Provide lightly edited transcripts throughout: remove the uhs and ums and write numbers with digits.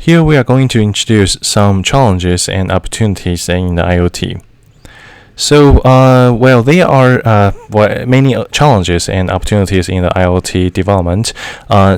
Here we are going to introduce some challenges and opportunities in the IoT. So, there are many challenges and opportunities in the IoT development.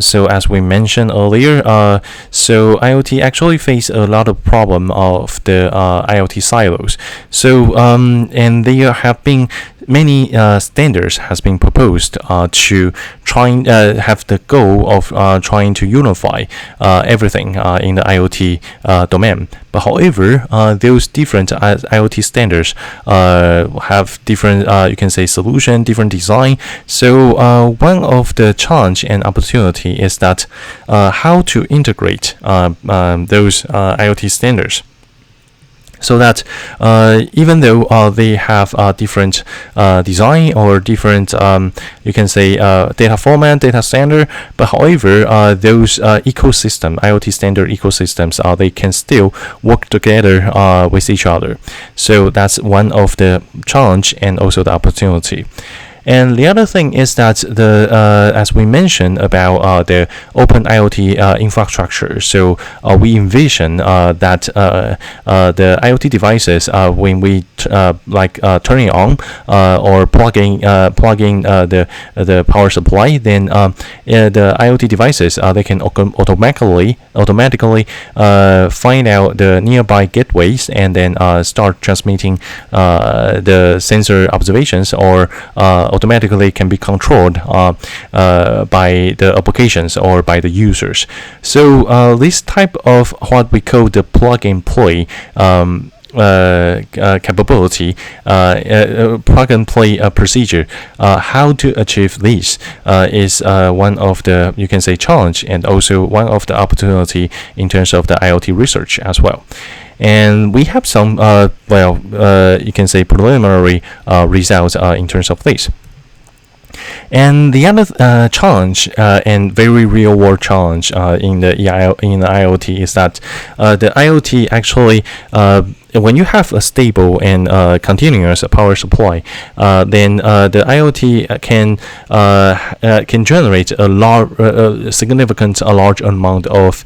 So, as we mentioned earlier, IoT actually face a lot of problem of the IoT silos. So, and there have been many standards has been proposed to trying have the goal of trying to unify everything in the IoT domain. But however, those different IoT standards have different, you can say, solution, different design. So one of the challenge and opportunity is that how to integrate those IoT standards, so that even though they have different design or different, you can say, data format, data standard, but however, those IoT standard ecosystems, they can still work together with each other. So that's one of the challenge and also the opportunity. And the other thing is that as we mentioned about the open IoT infrastructure, so we envision that the IoT devices, when we turn it on or plugging the power supply, then the IoT devices, they can automatically find out the nearby gateways and then start transmitting the sensor observations, or automatically can be controlled by the applications or by the users. So this type of what we call the plug and play capability, plug and play procedure, how to achieve this is one of the, you can say, challenge, and also one of the opportunity in terms of the IoT research as well. And we have some you can say, preliminary results in terms of this. And the other challenge and very real world challenge in the IoT is that the IoT actually, when you have a stable and continuous power supply, then the IoT can generate a large amount of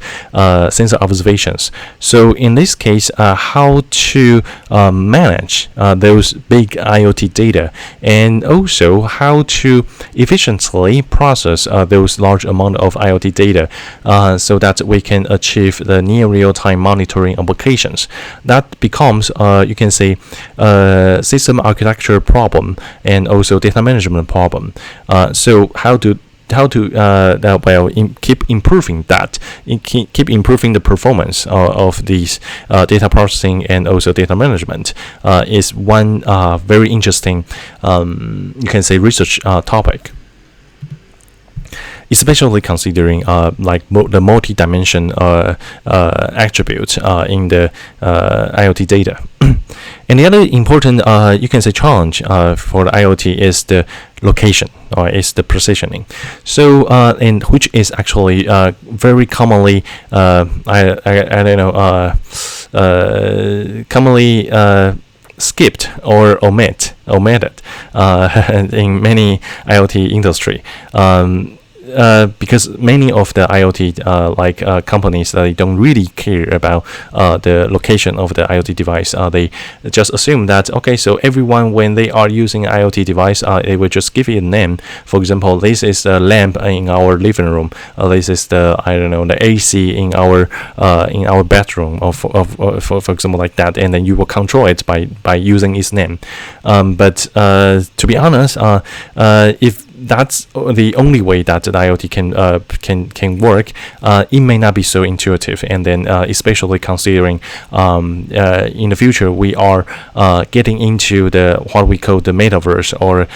sensor observations. So in this case, how to manage those big IoT data, and also how to efficiently process those large amount of IoT data, so that we can achieve the near real-time monitoring applications. That becomes, you can say, system architecture problem and also data management problem. So how to keep improving that, keep improving the performance of these data processing and also data management is one very interesting, you can say, research topic, especially considering the multi-dimension attributes in the IoT data. And the other important, you can say, challenge for the IoT is the location, or is the positioning. So, and which is actually very commonly, commonly skipped or omitted in many IoT industry. Because many of the IoT companies, they don't really care about the location of the IoT device. They just assume that, okay, so everyone, when they are using an IoT device, they will just give it a name. For example, this is the lamp in our living room. This is the the AC in our bedroom, or for example, like that, and then you will control it by using its name. But to be honest, if that's the only way that the IoT can work, it may not be so intuitive, and then especially considering in the future we are getting into the what we call the metaverse, or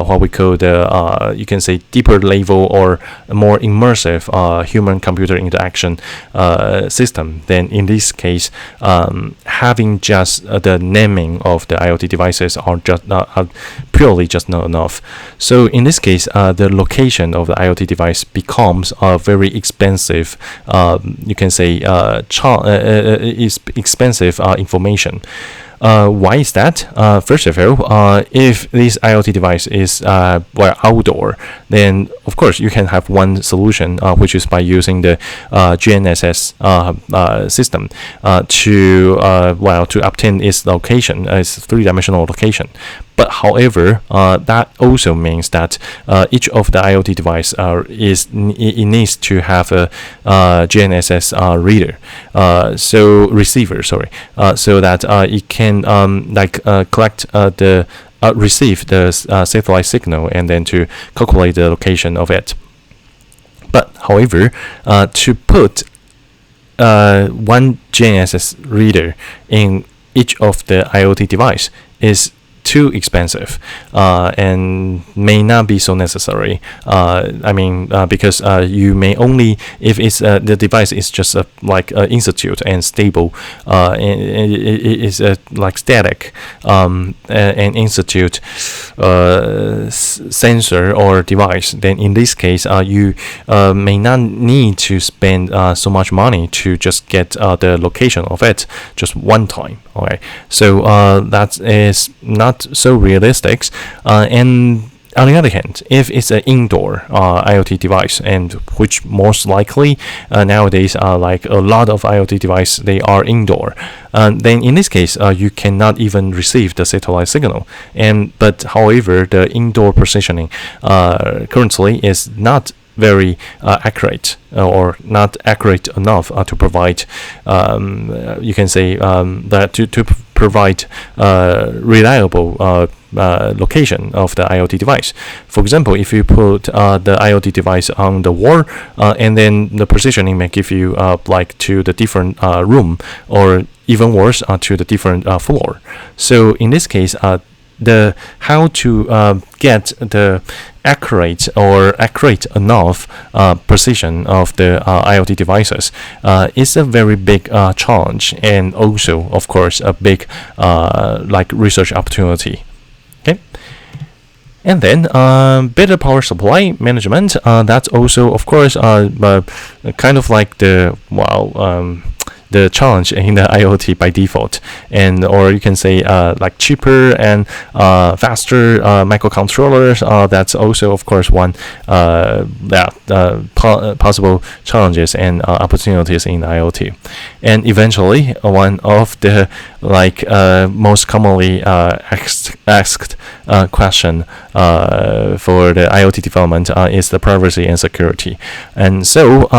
what we call the you can say, deeper level or more immersive human-computer interaction system. Then in this case, having just the naming of the IoT devices are just purely just not enough. So in this case, the location of the IoT device becomes a very expensive, you can say, expensive information. Why is that? First of all, if this IoT device is outdoor, then of course you can have one solution, which is by using the GNSS system to obtain its location, its three-dimensional location. But however, that also means that each of the IoT device it needs to have a GNSS receiver, so that it can collect receive the satellite signal and then to calculate the location of it. But however, to put one GNSS reader in each of the IoT device is too expensive and may not be so necessary. Because you may only, if it's the device is just institute and stable, and it is static, an institute sensor or device, then in this case you may not need to spend so much money to just get the location of it just one time. Okay, so that is not so realistic, and on the other hand, if it's an indoor IoT device, and which most likely nowadays a lot of IoT devices they are indoor, then in this case you cannot even receive the satellite signal. But however, the indoor positioning currently is not very accurate, or not accurate enough to provide, you can say, that to provide reliable location of the IoT device. For example, if you put the IoT device on the wall, and then the positioning may give you to the different room, or even worse, to the different floor. So in this case, how to get the accurate enough precision of the IoT devices is a very big challenge, and also of course a big research opportunity. Okay. And then better power supply management, that's also of course kind of like the challenge in the IoT by default, or you can say cheaper and faster microcontrollers. That's also of course one possible challenges and opportunities in IoT. And eventually, one of the most commonly asked question for the IoT development is the privacy and security. And so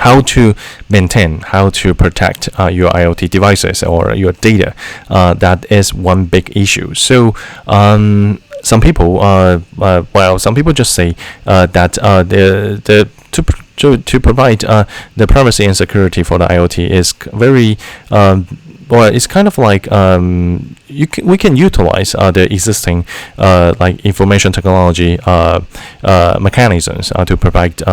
how to maintain, how to protect your IoT devices or your data, that is one big issue. So some people just say that to provide the privacy and security for the IoT is very it's kind of we can utilize the existing information technology mechanisms to protect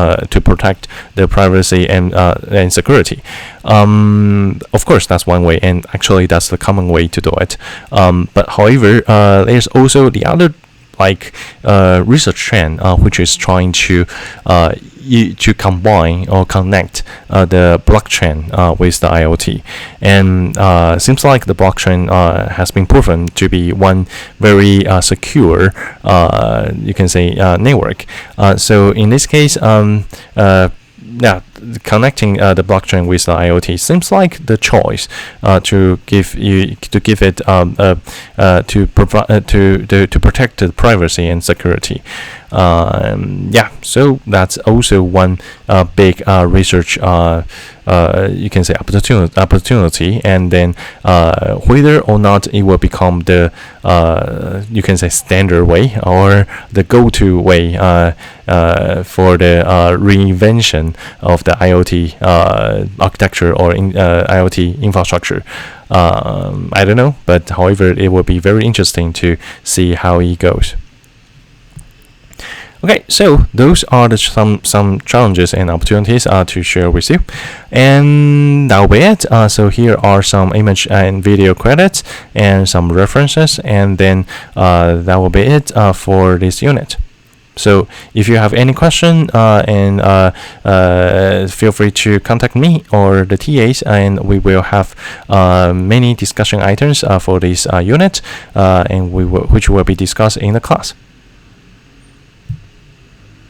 the privacy and security. Of course, that's one way, and actually that's the common way to do it. But however, there's also the other research trend which is trying to combine or connect the blockchain with the IoT, and seems like the blockchain has been proven to be one very secure, you can say, network. So in this case, connecting the blockchain with the IoT seems like the choice to give it to protect the privacy and security. So that's also one big research you can say opportunity, and then whether or not it will become the you can say standard way or the go-to way for the reinvention of the IoT architecture or IoT infrastructure. I don't know, but however, it will be very interesting to see how it goes. Okay, so those are some challenges and opportunities to share with you, and that'll be it. So here are some image and video credits and some references, and then that will be it for this unit. So if you have any question, feel free to contact me or the TAs, and we will have many discussion items for this unit, which will be discussed in the class.